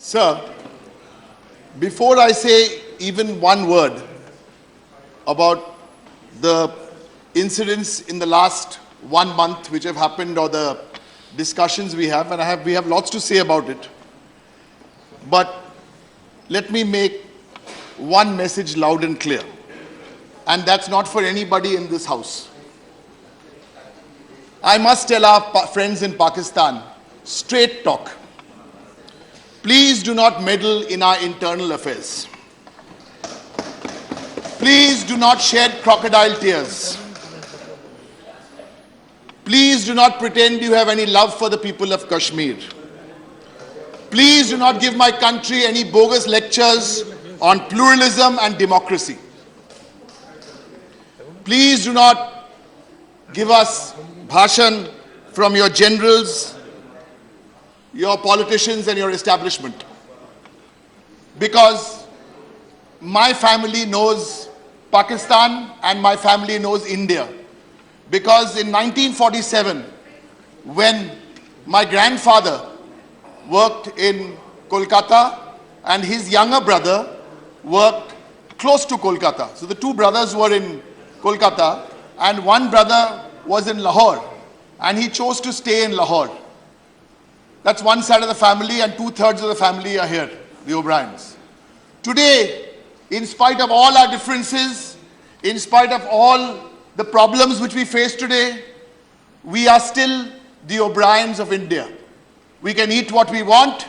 Sir, before I say even one word about the incidents in the last 1 month which have happened or the discussions we have, and we have lots to say about it. But let me make one message loud and clear, and that's not for anybody in this house. I must tell our friends in Pakistan, straight talk. Please do not meddle in our internal affairs. Please do not shed crocodile tears. Please do not pretend you have any love for the people of Kashmir. Please do not give my country any bogus lectures on pluralism and democracy. Please do not give us bhashan from your generals, your politicians and your establishment. Because my family knows Pakistan and my family knows India. Because in 1947, when my grandfather worked in Kolkata and his younger brother worked close to Kolkata. So the two brothers were in Kolkata and one brother was in Lahore and he chose to stay in Lahore. That's one side of the family and 2/3 of the family are here, the O'Briens. Today, in spite of all our differences, in spite of all the problems which we face today, we are still the O'Briens of India. We can eat what we want,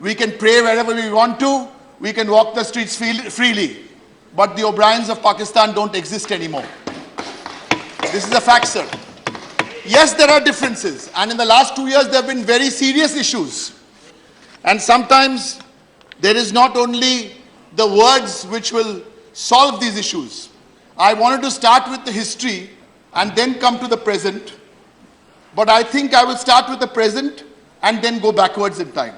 we can pray wherever we want to, we can walk the streets freely. But the O'Briens of Pakistan don't exist anymore. This is a fact, sir. Yes, there are differences, and in the last 2 years there have been very serious issues. And sometimes there is not only the words which will solve these issues. I wanted to start with the history and then come to the present, but I think I will start with the present and then go backwards in time.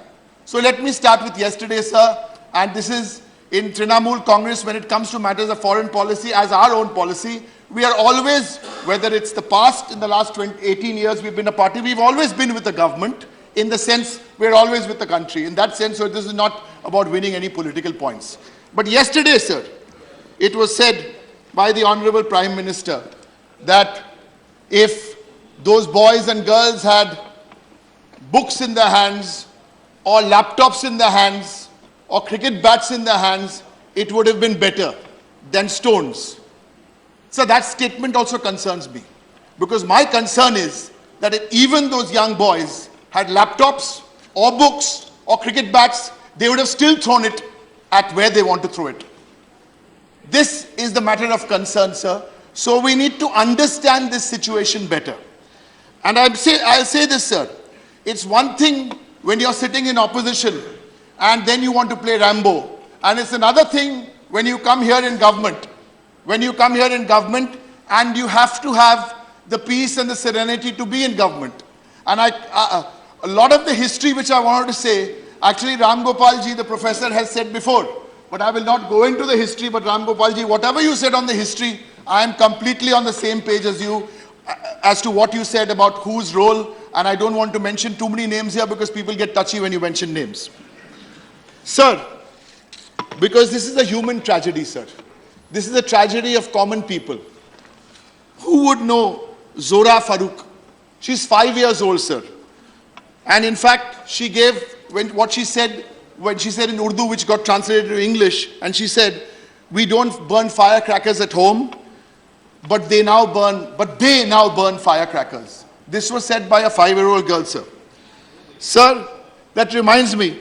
So let me start with yesterday, sir, and this is in Trinamool Congress when it comes to matters of foreign policy as our own policy. We are always, whether it's the past, in the last 18 years we've been a party, we've always been with the government in the sense we're always with the country. In that sense, so this is not about winning any political points. But yesterday, sir, it was said by the Honorable Prime Minister that if those boys and girls had books in their hands or laptops in their hands or cricket bats in their hands, it would have been better than stones. So that statement also concerns me, because my concern is that if even those young boys had laptops or books or cricket bats, they would have still thrown it at where they want to throw it. This is the matter of concern, sir. So we need to understand this situation better. And I'll say this, sir. It's one thing when you're sitting in opposition and then you want to play Rambo. And it's another thing when you come here in government. When you come here in government and you have to have the peace and the serenity to be in government. And a lot of the history which I wanted to say, actually Ram Gopal ji, the professor, has said before. But I will not go into the history, but Ram Gopal ji, whatever you said on the history, I am completely on the same page as you as to what you said about whose role, and I don't want to mention too many names here because people get touchy when you mention names. Sir, because this is a human tragedy, sir. This is a tragedy of common people. Who would know Zora Farooq? She's 5 years old, sir. And in fact, she gave what she said when she said in Urdu, which got translated to English, and she said, we don't burn firecrackers at home, but they now burn firecrackers. This was said by a 5-year-old girl, sir. Sir, that reminds me,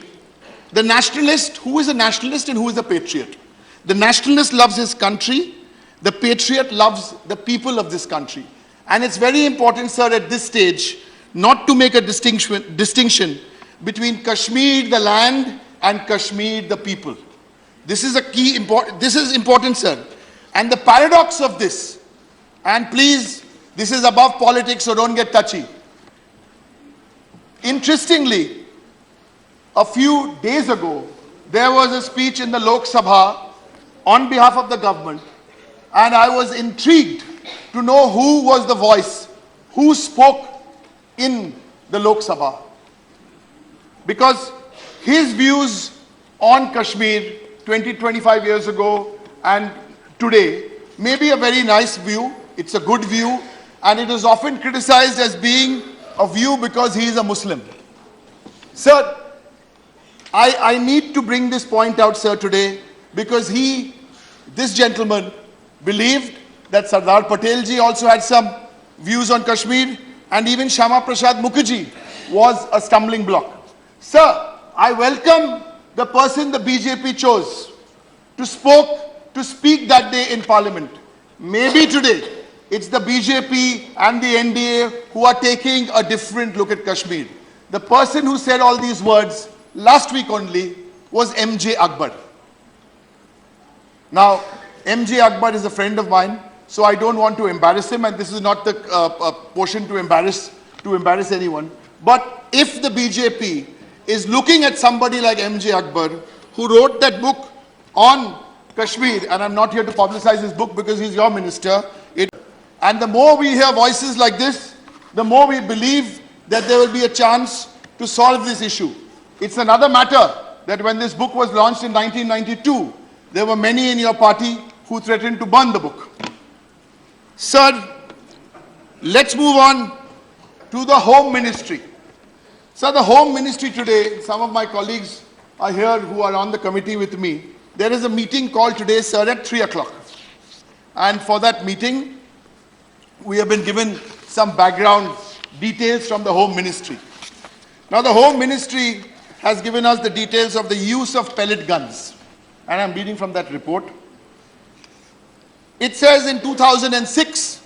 the nationalist, who is a nationalist and who is a patriot? The nationalist loves his country, the patriot loves the people of this country. And it's very important, sir, at this stage, not to make a distinction between Kashmir, the land, and Kashmir, the people. This is this is important, sir. And the paradox of this, and please, this is above politics, so don't get touchy. Interestingly, a few days ago, there was a speech in the Lok Sabha on behalf of the government, and I was intrigued to know who was the voice, who spoke in the Lok Sabha. Because his views on Kashmir 20-25 years ago and today may be a very nice view. It's a good view, and it is often criticized as being a view because he is a Muslim. Sir, I need to bring this point out, sir, today because this gentleman believed that Sardar Patel ji also had some views on Kashmir, and even Shama Prasad Mukherjee was a stumbling block. Sir, I welcome the person the BJP chose to speak that day in Parliament. Maybe today it's the BJP and the NDA who are taking a different look at Kashmir. The person who said all these words last week only was MJ Akbar. Now, MJ Akbar is a friend of mine, so I don't want to embarrass him, and this is not the portion to embarrass anyone. But if the BJP is looking at somebody like MJ Akbar, who wrote that book on Kashmir, and I'm not here to publicize his book because he's your minister, and the more we hear voices like this, the more we believe that there will be a chance to solve this issue. It's another matter that when this book was launched in 1992, there were many in your party who threatened to burn the book. Sir, let's move on to the Home Ministry. Sir, the Home Ministry today, some of my colleagues are here who are on the committee with me. There is a meeting called today, sir, at 3 o'clock. And for that meeting, we have been given some background details from the Home Ministry. Now, the Home Ministry has given us the details of the use of pellet guns. And I'm reading from that report. It says in 2006,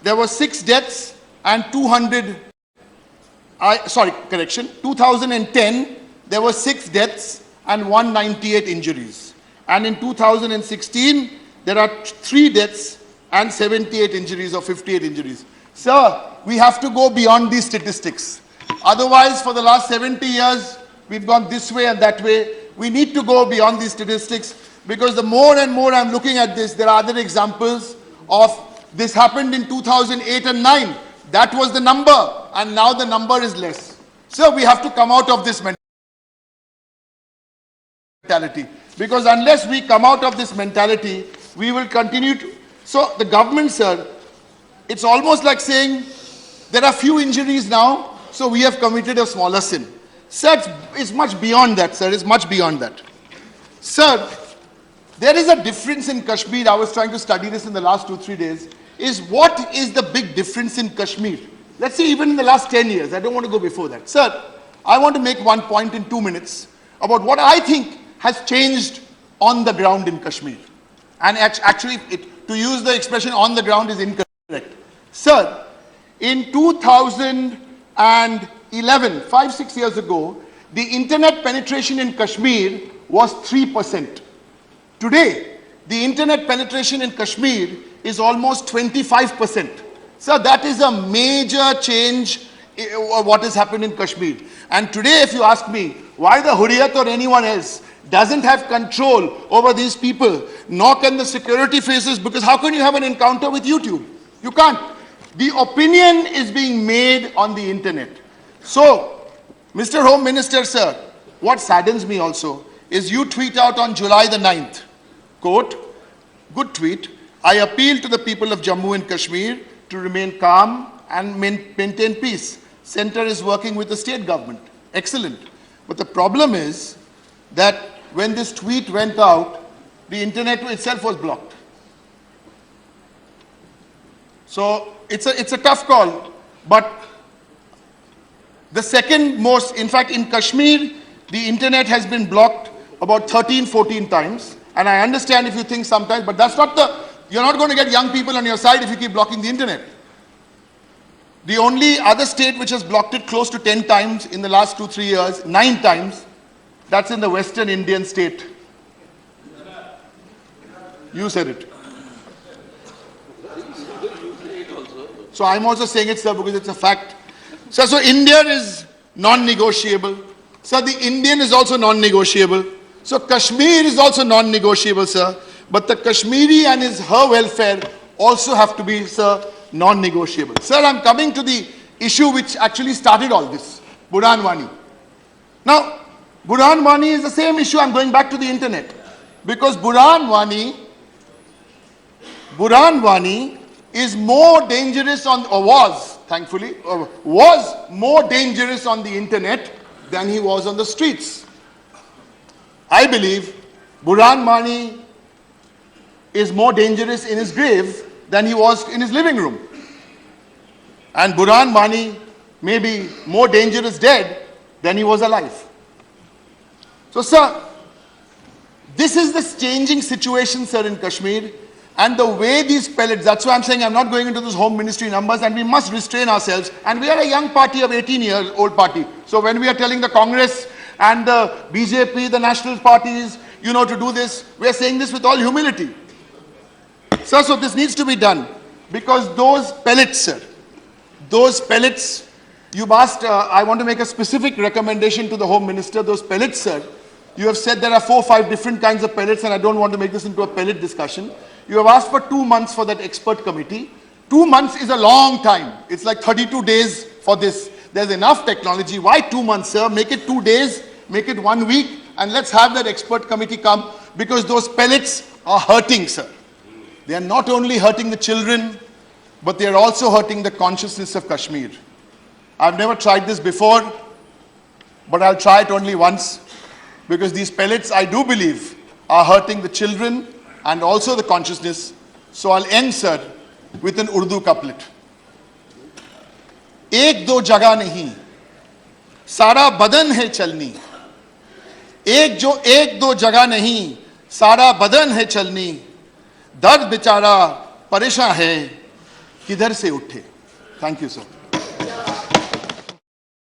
there were 6 deaths and 2010, there were 6 deaths and 198 injuries. And in 2016, there are 3 deaths and 78 injuries or 58 injuries. Sir, we have to go beyond these statistics. Otherwise, for the last 70 years, we've gone this way and that way. We need to go beyond these statistics because the more and more I'm looking at this, there are other examples of this happened in 2008 and 9. That was the number, and now the number is less. So we have to come out of this mentality, because unless we come out of this mentality, we will continue to. So the government, sir, it's almost like saying there are few injuries now, so we have committed a smaller sin. Sir, it's much beyond that, sir. It's much beyond that. Sir, there is a difference in Kashmir. I was trying to study this in the last 2-3 days. What is the big difference in Kashmir? Let's say even in the last 10 years. I don't want to go before that. Sir, I want to make one point in 2 minutes about what I think has changed on the ground in Kashmir. And actually, to use the expression on the ground is incorrect. Sir, in 2011, 5-6 years ago, the internet penetration in Kashmir was 3%. Today, the internet penetration in Kashmir is almost 25%. So that is a major change what has happened in Kashmir. And today, if you ask me, why the Hurriyat or anyone else doesn't have control over these people, nor can the security forces, because how can you have an encounter with YouTube? You can't. The opinion is being made on the internet. So, Mr. Home Minister, sir, what saddens me also is you tweet out on July the 9th, quote, good tweet, I appeal to the people of Jammu and Kashmir to remain calm and maintain peace. Center is working with the state government. Excellent. But the problem is that when this tweet went out, the internet itself was blocked. So it's a tough call, but the second most, in fact, in Kashmir, the internet has been blocked about 13-14 times. And I understand if you think sometimes, but that's not you're not going to get young people on your side if you keep blocking the internet. The only other state which has blocked it close to 10 times in the last 2-3 years, 9 times, that's in the Western Indian state. You said it. So I'm also saying it, sir, because it's a fact. Sir, so India is non-negotiable. Sir, the Indian is also non-negotiable. So Kashmir is also non-negotiable, sir. But the Kashmiri and her welfare also have to be, sir, non-negotiable. Sir, I'm coming to the issue which actually started all this, Buranwani. Now, Burhan Wani is the same issue. I'm going back to the internet. Because Burhan Wani is more dangerous on, or was, thankfully, was more dangerous on the internet than he was on the streets. I believe Burhan Wani is more dangerous in his grave than he was in his living room. And Burhan Wani may be more dangerous dead than he was alive. So, sir, this is the changing situation, sir, in Kashmir. And the way these pellets, that's why I'm saying I'm not going into those home ministry numbers, and we must restrain ourselves. And we are a young party of 18-year-old party. So when we are telling the Congress and the BJP, the national parties, you know, to do this, we are saying this with all humility. Sir, so this needs to be done. Because those pellets, sir, those pellets, you've asked, I want to make a specific recommendation to the Home Minister. Those pellets, sir, you have said there are 4 or 5 different kinds of pellets, and I don't want to make this into a pellet discussion. You have asked for 2 months for that expert committee. 2 months is a long time. It's like 32 days for this. There's enough technology. Why 2 months, sir? Make it 2 days, make it 1 week, and let's have that expert committee come, because those pellets are hurting, sir. They are not only hurting the children, but they are also hurting the consciousness of Kashmir. I've never tried this before, but I'll try it only once, because these pellets, I do believe, are hurting the children and also the consciousness. So I'll end, sir, with an Urdu couplet. एक दो जगह नहीं, सारा बदन है चलनी. एक दो जगह नहीं, सारा बदन है चलनी. दर्द बेचारा परेशान है, किधर से उठे. Thank you, sir.